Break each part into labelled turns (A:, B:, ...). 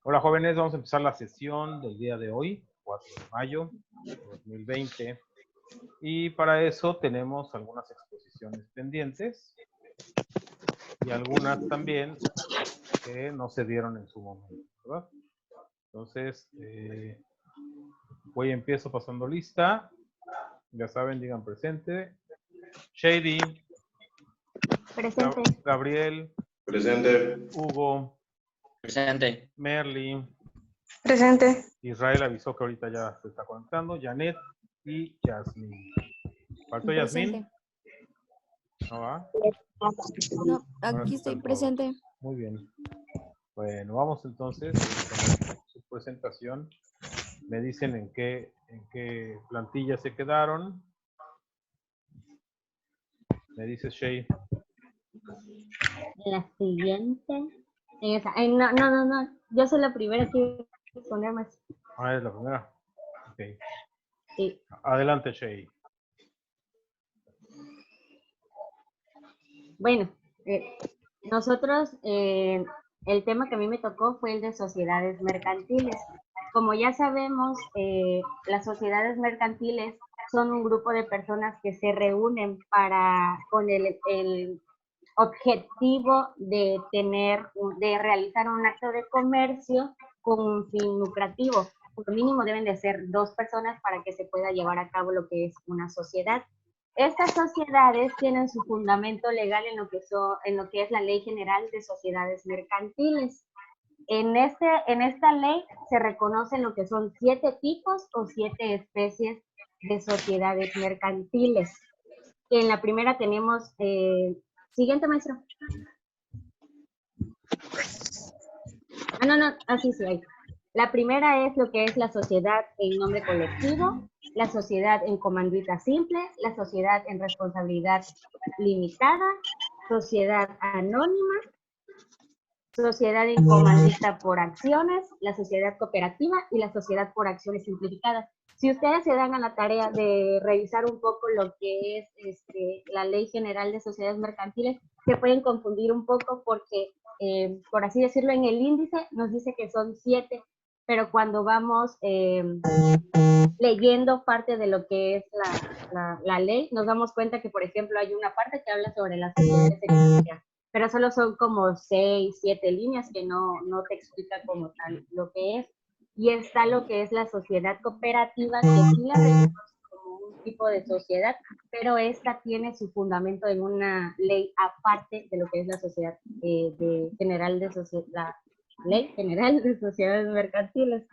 A: Hola jóvenes, vamos a empezar la sesión del día de hoy, 4 de mayo de 2020. Y para eso tenemos algunas exposiciones pendientes y algunas también que no se dieron en su momento, ¿verdad? Entonces, empiezo pasando lista. Ya saben, digan presente. Shady.
B: Presente.
A: Gabriel.
C: Presente.
A: Hugo.
D: Presente.
A: Merly.
B: Presente.
A: Israel avisó que ahorita ya se está conectando. Janet y Yasmin. ¿Faltó Yasmin? ¿No va?
E: No, aquí estoy presente.
A: Muy bien. Bueno, vamos entonces con su presentación. Me dicen en qué plantilla se quedaron. Me dice Shay.
B: La siguiente. En esa. No. Yo soy la primera que poner más.
A: Ah, es la primera. Ok.
B: Sí.
A: Adelante, Shay.
B: Bueno, nosotros, el tema que a mí me tocó fue el de sociedades mercantiles. Como ya sabemos, las sociedades mercantiles son un grupo de personas que se reúnen con el objetivo de realizar un acto de comercio con un fin lucrativo. Por mínimo deben de ser 2 personas para que se pueda llevar a cabo lo que es una sociedad. Estas sociedades tienen su fundamento legal en lo que es la Ley General de Sociedades Mercantiles. En esta ley se reconocen lo que son 7 tipos o 7 especies de sociedades mercantiles. En la primera tenemos, siguiente maestro. Sí hay. La primera es lo que es la sociedad en nombre colectivo, la sociedad en comandita simple, la sociedad en responsabilidad limitada, sociedad anónima, sociedad en comandita por acciones, la sociedad cooperativa y la sociedad por acciones simplificadas. Si ustedes se dan a la tarea de revisar un poco lo que es la Ley General de Sociedades Mercantiles, se pueden confundir un poco porque, por así decirlo, en el índice nos dice que son 7, pero cuando vamos leyendo parte de lo que es la ley, nos damos cuenta que, por ejemplo, hay una parte que habla sobre las sociedades económicas, pero solo son como 6, 7 líneas que no te explica como tal lo que es. Y está lo que es la sociedad cooperativa, que sí la reconoce como un tipo de sociedad, pero esta tiene su fundamento en una ley aparte de lo que es la sociedad la Ley General de Sociedades Mercantiles.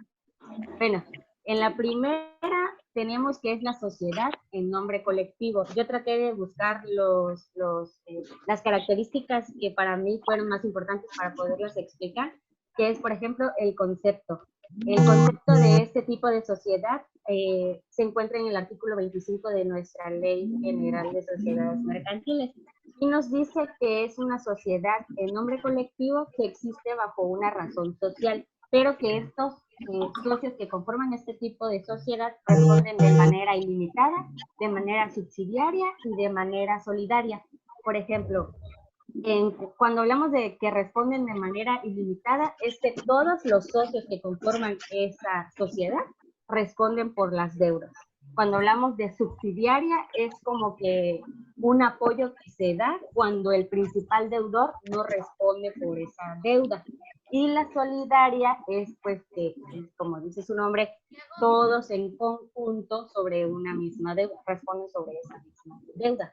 B: Bueno, en la primera tenemos que es la sociedad en nombre colectivo. Yo traté de buscar las características que para mí fueron más importantes para poderlas explicar, que es, por ejemplo, el concepto. El concepto de este tipo de sociedad se encuentra en el artículo 25 de nuestra Ley General de Sociedades Mercantiles y nos dice que es una sociedad en nombre colectivo que existe bajo una razón social, pero que estos socios que conforman este tipo de sociedad responden de manera ilimitada, de manera subsidiaria y de manera solidaria. Por ejemplo, cuando hablamos de que responden de manera ilimitada, es que todos los socios que conforman esa sociedad responden por las deudas. Cuando hablamos de subsidiaria, es como que un apoyo que se da cuando el principal deudor no responde por esa deuda. Y la solidaria es, pues, que, como dice su nombre, todos en conjunto sobre una misma deuda, responden sobre esa misma deuda.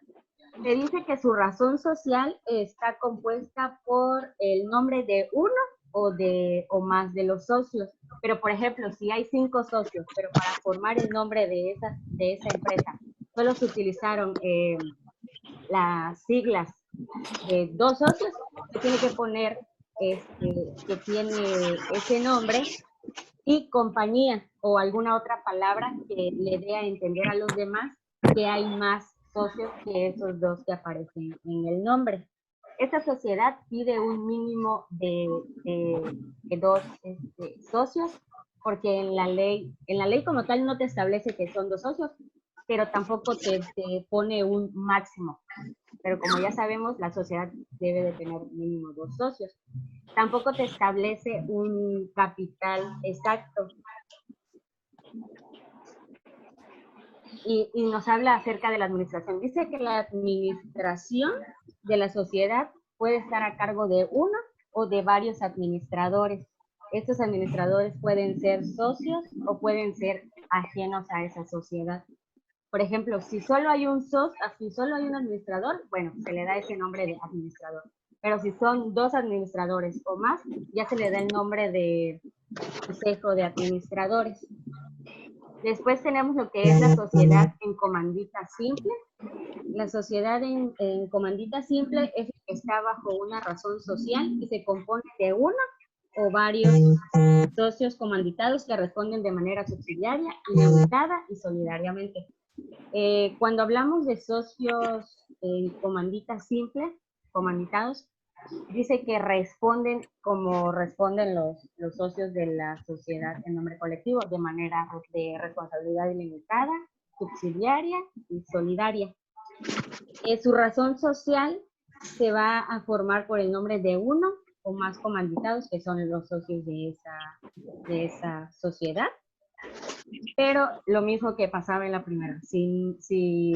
B: Se dice que su razón social está compuesta por el nombre de uno o más de los socios. Pero, por ejemplo, si hay 5 socios, pero para formar el nombre de esa empresa solo se utilizaron las siglas de 2 socios, se tiene que poner que tiene ese nombre y compañía o alguna otra palabra que le dé a entender a los demás que hay más socios que esos 2 que aparecen en el nombre. Esta sociedad pide un mínimo de 2 socios, porque en la ley como tal no te establece que son 2 socios, pero tampoco te pone un máximo. Pero como ya sabemos, la sociedad debe de tener mínimo 2 socios. tampoco te establece un capital exacto. Y nos habla acerca de la administración. Dice que la administración de la sociedad puede estar a cargo de uno o de varios administradores. Estos administradores pueden ser socios o pueden ser ajenos a esa sociedad. Por ejemplo, si solo hay un administrador, bueno, se le da ese nombre de administrador. Pero si son 2 administradores o más, ya se le da el nombre de consejo de administradores. Después tenemos lo que es la sociedad en comandita simple. La sociedad en comandita simple es la que está bajo una razón social y se compone de uno o varios socios comanditados que responden de manera subsidiaria, ilimitada y solidariamente. Cuando hablamos de socios en comandita simple, comanditados, dice que responden como responden los socios de la sociedad en nombre colectivo, de manera de responsabilidad ilimitada, subsidiaria y solidaria. Su razón social se va a formar por el nombre de uno o más comanditados, que son los socios de esa sociedad. Pero lo mismo que pasaba en la primera, si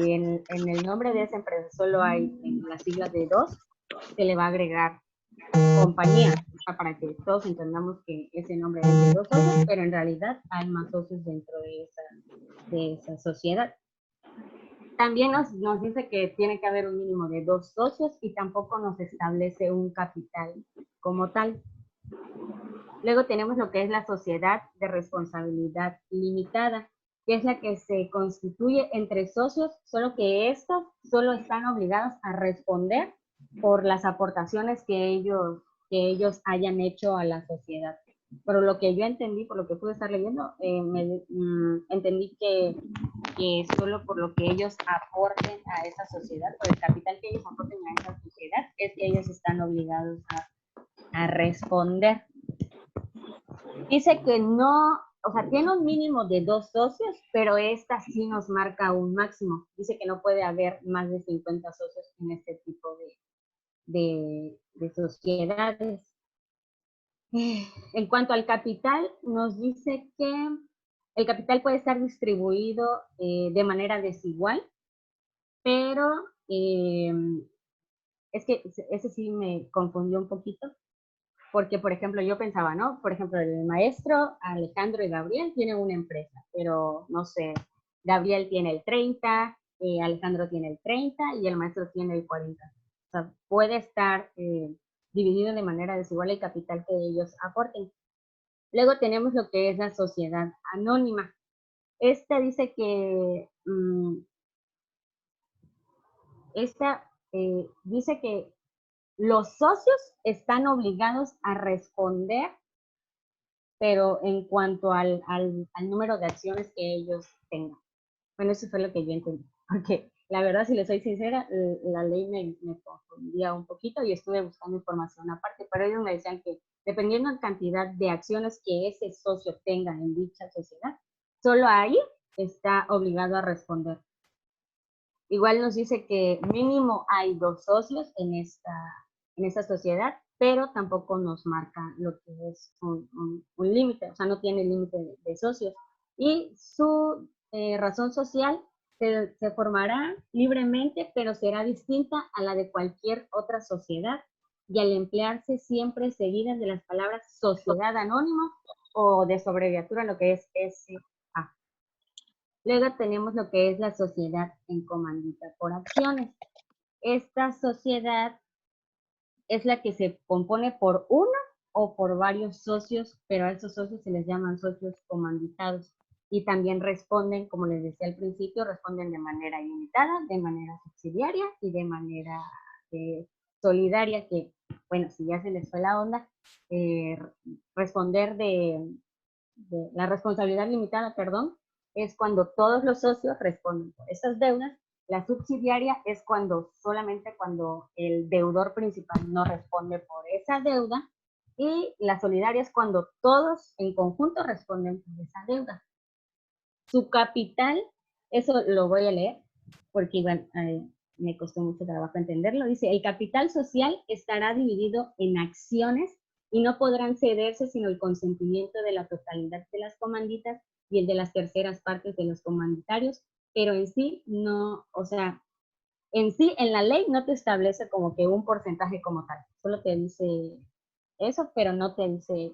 B: en el nombre de esa empresa solo hay en las siglas de 2, se le va a agregar compañía, para que todos entendamos que ese nombre es de 2 socios, pero en realidad hay más socios dentro de esa sociedad. También nos dice que tiene que haber un mínimo de 2 socios y tampoco nos establece un capital como tal. Luego tenemos lo que es la sociedad de responsabilidad limitada, que es la que se constituye entre socios, solo que estos solo están obligados a responder por las aportaciones que ellos hayan hecho a la sociedad. Pero lo que yo entendí, por lo que pude estar leyendo, entendí que solo por lo que ellos aporten a esa sociedad, por el capital que ellos aporten a esa sociedad, es que ellos están obligados a responder. Dice que no, o sea, tiene un mínimo de 2 socios, pero esta sí nos marca un máximo. Dice que no puede haber más de 50 socios en este tipo de sociedades. En cuanto al capital, nos dice que el capital puede estar distribuido de manera desigual, pero es que ese sí me confundió un poquito, porque, por ejemplo, yo pensaba, ¿no? Por ejemplo, el maestro Alejandro y Gabriel tienen una empresa, pero, no sé, Gabriel tiene el 30, Alejandro tiene el 30 y el maestro tiene el 40. O sea, puede estar dividido de manera desigual el capital que ellos aporten. Luego tenemos lo que es la sociedad anónima. Esta dice que dice que los socios están obligados a responder, pero en cuanto al número de acciones que ellos tengan. Bueno, eso fue lo que yo entendí, porque la verdad, si les soy sincera, la ley me confundía un poquito y estuve buscando información aparte, pero ellos me decían que dependiendo de la cantidad de acciones que ese socio tenga en dicha sociedad, solo ahí está obligado a responder. Igual nos dice que mínimo hay 2 socios en esta sociedad, pero tampoco nos marca lo que es un límite, o sea, no tiene límite de socios. Y su razón social se formará libremente, pero será distinta a la de cualquier otra sociedad, y al emplearse siempre seguidas de las palabras sociedad anónima o de su abreviatura, lo que es SA. Luego tenemos lo que es la sociedad en comandita por acciones. Esta sociedad es la que se compone por uno o por varios socios, pero a esos socios se les llaman socios comanditados. Y también responden, como les decía al principio, responden de manera ilimitada, de manera subsidiaria y de manera solidaria, que, bueno, si ya se les fue la onda, responder de la responsabilidad limitada, perdón, es cuando todos los socios responden por esas deudas. La subsidiaria es solamente cuando el deudor principal no responde por esa deuda, y la solidaria es cuando todos en conjunto responden por esa deuda. Su capital, eso lo voy a leer porque bueno, me costó mucho trabajo entenderlo. Dice, el capital social estará dividido en acciones y no podrán cederse sino el consentimiento de la totalidad de las comanditas y el de las terceras partes de los comanditarios, pero en sí no, o sea, en sí en la ley no te establece como que un porcentaje como tal, solo te dice eso, pero no te dice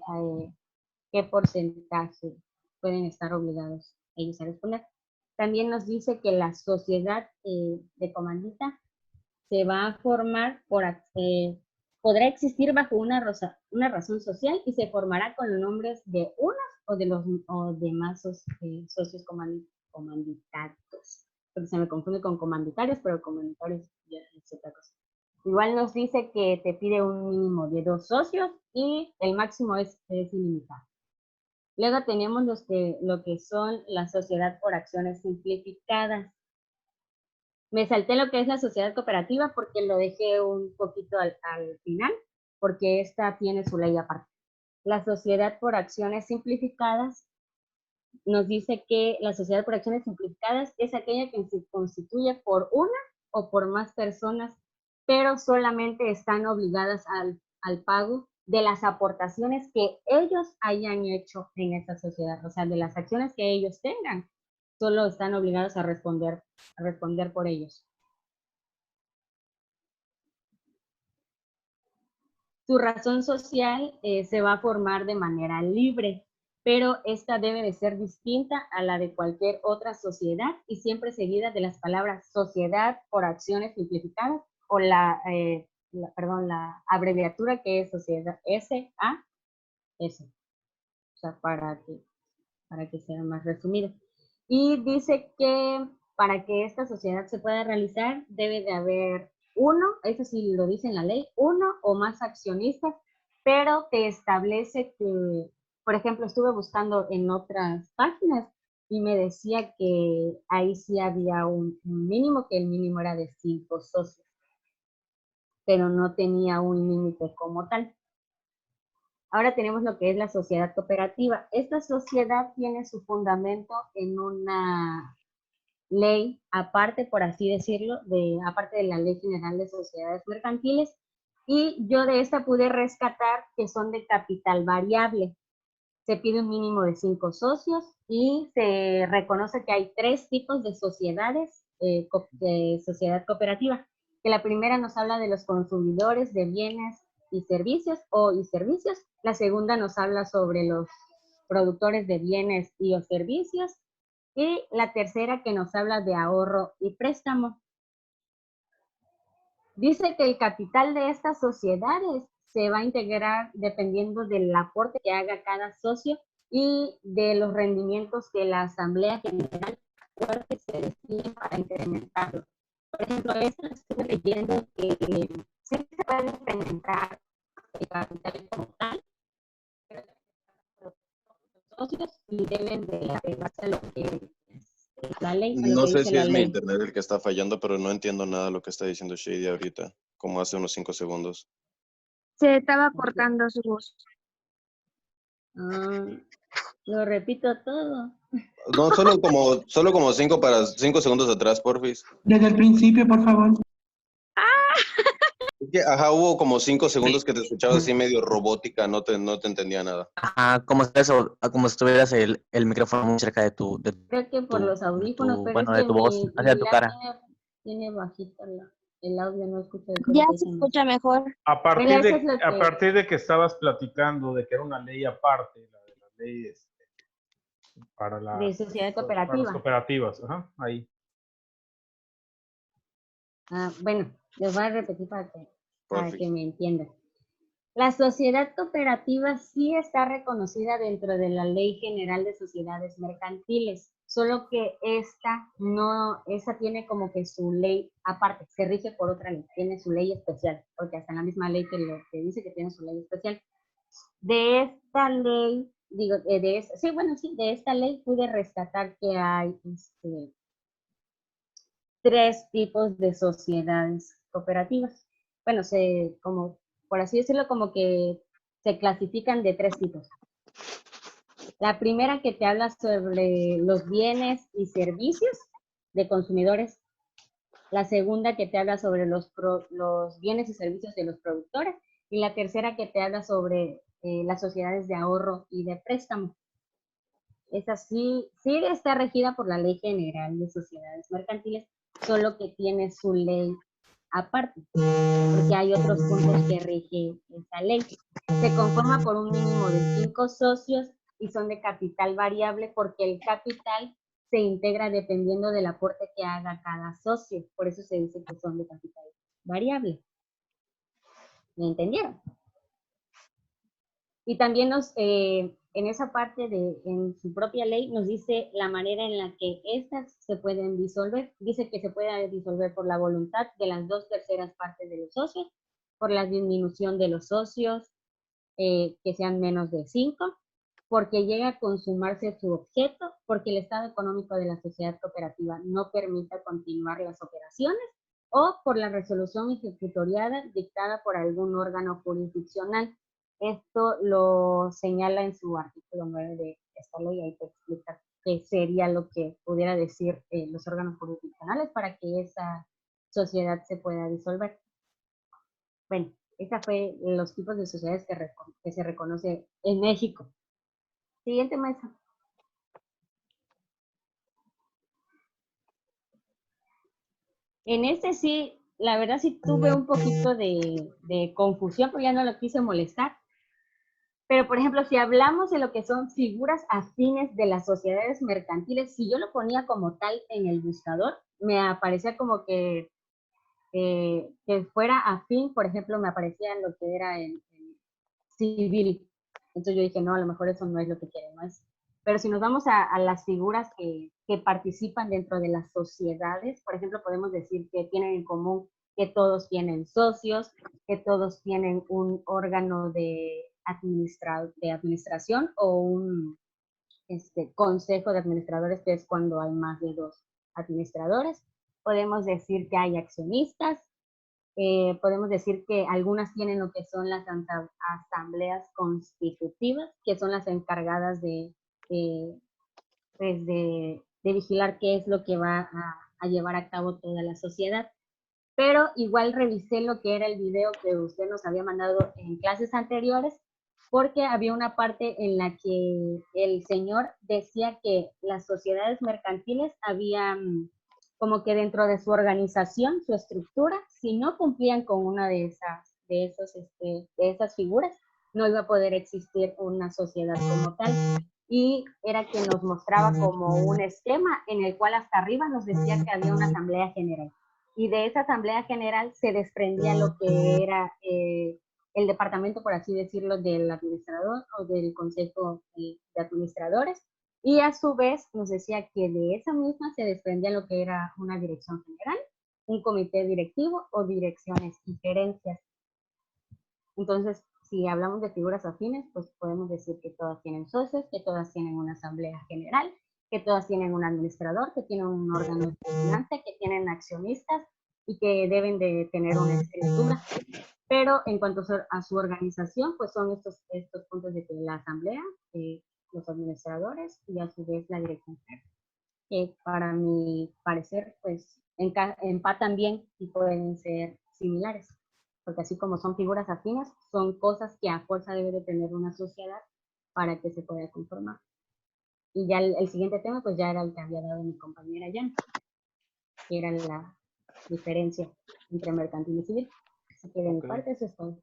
B: qué porcentaje pueden estar obligados ellos a responder. También nos dice que la sociedad de comandita se va a formar podrá existir bajo una razón social y se formará con los nombres de unos o de más socios comanditatos. Porque se me confunde con comanditarios, pero comanditarios ya es otra cosa. Igual nos dice que te pide un mínimo de 2 socios y el máximo es ilimitado. Luego tenemos lo que son la sociedad por acciones simplificadas. Me salté lo que es la sociedad cooperativa porque lo dejé un poquito al final, porque esta tiene su ley aparte. La sociedad por acciones simplificadas nos dice que la sociedad por acciones simplificadas es aquella que se constituye por una o por más personas, pero solamente están obligadas al pago de las aportaciones que ellos hayan hecho en esa sociedad, o sea, de las acciones que ellos tengan, solo están obligados a responder por ellos. Su razón social se va a formar de manera libre, pero esta debe de ser distinta a la de cualquier otra sociedad y siempre seguida de las palabras sociedad por acciones simplificadas o la abreviatura que es sociedad SAS, o sea, para que sea más resumido. Y dice que para que esta sociedad se pueda realizar debe de haber uno, eso sí lo dice en la ley, uno o más accionistas, pero te establece que, por ejemplo, estuve buscando en otras páginas y me decía que ahí sí había un mínimo, que el mínimo era de 5 socios, pero no tenía un límite como tal. Ahora tenemos lo que es la sociedad cooperativa. Esta sociedad tiene su fundamento en una ley aparte, por así decirlo, aparte de la Ley General de Sociedades Mercantiles, y yo de esta pude rescatar que son de capital variable. Se pide un mínimo de 5 socios y se reconoce que hay 3 tipos de sociedades, de sociedad cooperativa, que la primera nos habla de los consumidores de bienes y servicios la segunda nos habla sobre los productores de bienes y o servicios, y la tercera que nos habla de ahorro y préstamo. Dice que el capital de estas sociedades se va a integrar dependiendo del aporte que haga cada socio y de los rendimientos que la Asamblea General se destine para incrementarlo. Por ejemplo, esto estuve leyendo que sí se puede incrementar el capital como tal, pero los socios y deben de apegarse a lo que es la ley, a lo
C: No
B: que
C: sé
B: dice
C: si
B: la
C: es mi
B: ley.
C: internet el que está fallando, pero no entiendo nada de lo que está diciendo Shady ahorita, como hace unos 5 segundos.
E: Se estaba cortando su voz.
B: Lo repito todo.
C: No, solo como 5 segundos atrás, porfis.
D: Desde el principio, por favor.
C: Es que, ajá, hubo como 5 segundos que te escuchabas así medio robótica, no te entendía nada.
F: Ajá, como si estuvieras el micrófono muy cerca de
B: Creo que por los audífonos, pero es
F: bueno, de
B: que
F: tu voz,
B: mi
F: hacia tu
B: lab
F: cara.
B: tiene bajito el audio, no escucho de
E: Ya se escucha mejor.
A: A
B: Bueno, eso es lo
A: a
B: que-
A: partir de que estabas platicando de que era una ley aparte, la de la ley para
B: de sociedad
A: para las
B: cooperativa.
A: cooperativas, ajá, ahí.
B: Bueno, les voy a repetir para que
C: Porfis.
B: me entiendan. La sociedad cooperativa sí está reconocida dentro de la Ley General de Sociedades Mercantiles, solo que esta tiene como que su ley aparte, se rige por otra ley, tiene su ley especial, porque hasta en la misma ley que dice que tiene su ley especial. De esta ley, de esta ley pude rescatar que hay 3 tipos de sociedades cooperativas. Bueno, como por así decirlo, como que se clasifican de 3 tipos. La primera que te habla sobre los bienes y servicios de consumidores. La segunda que te habla sobre los bienes y servicios de los productores. Y la tercera que te habla sobre las sociedades de ahorro y de préstamo. Esa sí está regida por la Ley General de Sociedades Mercantiles, solo que tiene su ley aparte, porque hay otros puntos que rige esa ley. Se conforma por un mínimo de 5 socios y son de capital variable porque el capital se integra dependiendo del aporte que haga cada socio. Por eso se dice que son de capital variable. ¿Me entendieron? Y también en esa parte en su propia ley nos dice la manera en la que estas se pueden disolver. Dice que se puede disolver por la voluntad de las 2/3 partes de los socios, por la disminución de los socios, que sean menos de 5, porque llega a consumarse su objeto, porque el estado económico de la sociedad cooperativa no permita continuar las operaciones, o por la resolución ejecutoriada dictada por algún órgano jurisdiccional. Esto lo señala en su artículo 9 de esta ley, ahí te explica qué sería lo que pudiera decir los órganos jurisdiccionales para que esa sociedad se pueda disolver. Bueno, esa fue los tipos de sociedades que se reconoce en México. Siguiente mesa. En este sí, la verdad sí tuve un poquito de confusión, pero ya no lo quise molestar. Pero, por ejemplo, si hablamos de lo que son figuras afines de las sociedades mercantiles, si yo lo ponía como tal en el buscador, me aparecía como que fuera afín, por ejemplo, me aparecía lo que era el civil. Entonces yo dije, no, a lo mejor eso no es lo que quieren, no es. Pero si nos vamos a las figuras que participan dentro de las sociedades, por ejemplo, podemos decir que tienen en común que todos tienen socios, que todos tienen un órgano de administración o un consejo de administradores, que es cuando hay más de 2 administradores. Podemos decir que hay accionistas. Podemos decir que algunas tienen lo que son las asambleas constitutivas, que son las encargadas de vigilar qué es lo que va a llevar a cabo toda la sociedad. Pero igual revisé lo que era el video que usted nos había mandado en clases anteriores, porque había una parte en la que el señor decía que las sociedades mercantiles habían como que dentro de su organización, su estructura, si no cumplían con una de esas figuras, no iba a poder existir una sociedad como tal. Y era que nos mostraba como un esquema en el cual hasta arriba nos decía que había una asamblea general. Y de esa asamblea general se desprendía lo que era el departamento, por así decirlo, del administrador o del consejo de administradores. Y a su vez nos decía que de esa misma se desprendía lo que era una dirección general, un comité directivo o direcciones y gerencias. Entonces, si hablamos de figuras afines, pues podemos decir que todas tienen socios, que todas tienen una asamblea general, que todas tienen un administrador, que tienen un órgano vigilante, que tienen accionistas y que deben de tener una escritura. Pero en cuanto a su organización, pues son estos puntos de que la asamblea, los administradores y a su vez la dirección general. Que para mi parecer, pues empatan bien y pueden ser similares. Porque así como son figuras afines, son cosas que a fuerza debe de tener una sociedad para que se pueda conformar. Y ya el siguiente tema, pues ya era el que había dado mi compañera Jan, que era la diferencia entre mercantil y civil. Así que de mi parte eso es todo.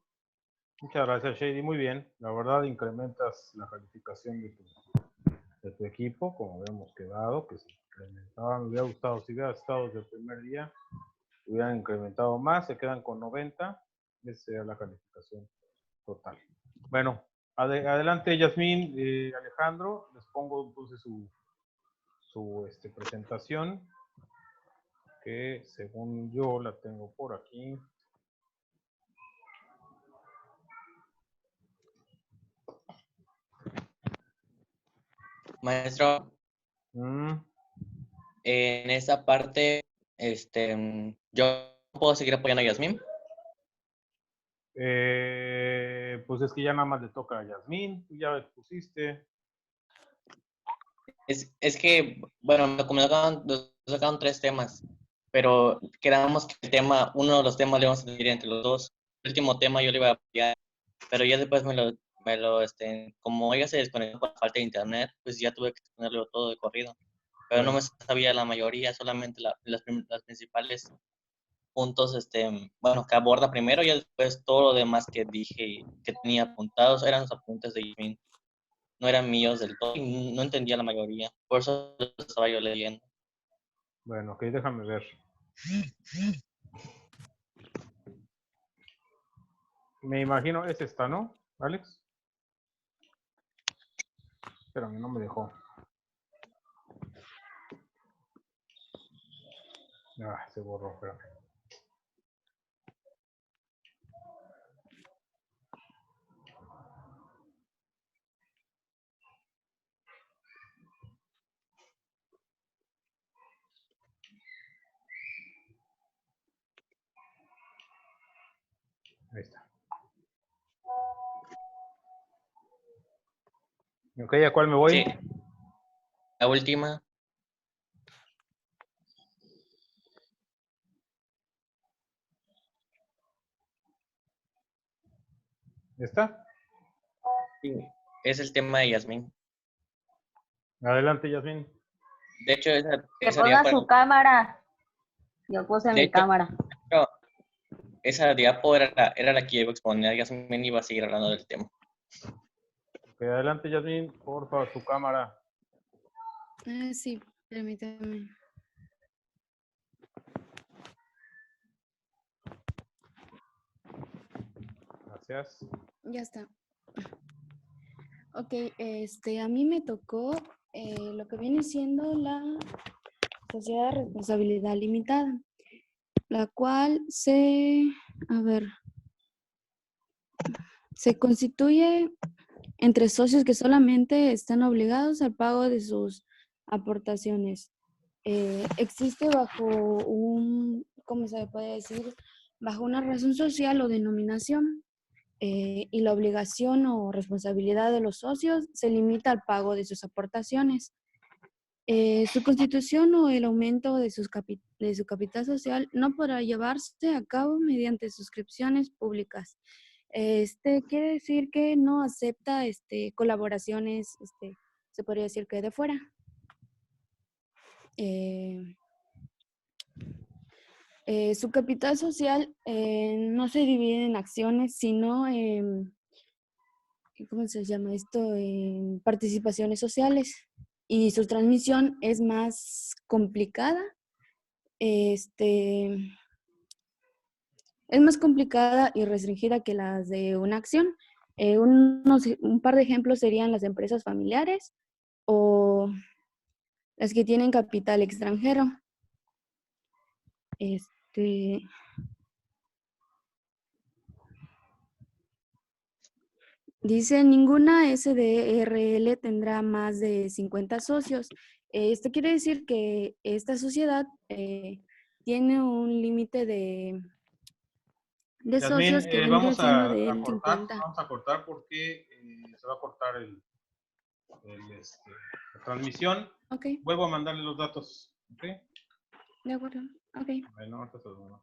A: Muchas gracias, Shady. Muy bien. La verdad, incrementas la calificación de tu equipo, como habíamos quedado, que se incrementaba. Me hubiera gustado, si hubiera estado desde el primer día, hubieran incrementado más, se quedan con 90. Esa sería la calificación total. Bueno, adelante, Yasmín, Alejandro. Les pongo entonces su presentación, que según yo la tengo por aquí.
F: Maestro, en esa parte, yo puedo seguir apoyando a Yasmín.
A: Pues es que ya nada más le toca a Yasmín, tú ya expusiste.
F: Es que, bueno, como nos sacaron 3 temas, pero quedamos que uno de los temas le vamos a dividir entre los 2. El último tema yo le iba a apoyar, pero ya después me como ella se desconectó por falta de internet, pues ya tuve que ponerlo todo de corrido. Pero no me
A: Bueno,
F: sabía la mayoría, solamente las principales puntos, bueno, que aborda primero y después todo lo demás que dije y que tenía apuntados eran los apuntes de Yasmin. No eran míos del todo y no entendía la mayoría. Por eso lo estaba yo leyendo.
A: bueno, ok, déjame ver. Me imagino es esta, ¿no, Alex? Espérame, no me dejó. Ah, se borró, espérame. Ahí está. Ok, ¿a cuál me voy?
F: Sí, la última.
A: ¿Esta?
F: Sí, es el tema de Yasmin.
A: Adelante, Yasmin.
F: De hecho,
B: Que
F: esa
B: ponga
F: diapo,
B: su cámara. Yo puse
F: de
B: mi
F: hecho,
B: cámara.
F: esa diapo era la que iba a exponer. Yasmin iba a seguir hablando del tema.
A: Ok, adelante, Yasmin, porfa, tu cámara.
G: Sí, permítame.
A: Gracias.
G: Ya está. Ok, a mí me tocó lo que viene siendo la sociedad de responsabilidad limitada, la cual se constituye entre socios que solamente están obligados al pago de sus aportaciones. Existe bajo ¿cómo se puede decir? Bajo una razón social o denominación, y la obligación o responsabilidad de los socios se limita al pago de sus aportaciones. Su constitución o el aumento de de su capital social no podrá llevarse a cabo mediante suscripciones públicas. Quiere decir que no acepta colaboraciones, se podría decir que de fuera. Su capital social no se divide en acciones, sino en, ¿cómo se llama esto? En participaciones sociales. Y su transmisión es más complicada. Es más complicada y restringida que las de una acción. Un par de ejemplos serían las empresas familiares o las que tienen capital extranjero. Dice, ninguna SDRL tendrá más de 50 socios. Esto quiere decir que esta sociedad tiene un límite de
A: Yasmin,
G: socios que vendría
A: vamos
G: siendo
A: a
G: del
A: cortar,
G: 50.
A: vamos a cortar porque se va a cortar la transmisión.
G: Ok,
A: Vuelvo a mandarle los datos. ¿Ok?
G: de acuerdo. Ok.
A: Bueno, ahorita se los mando.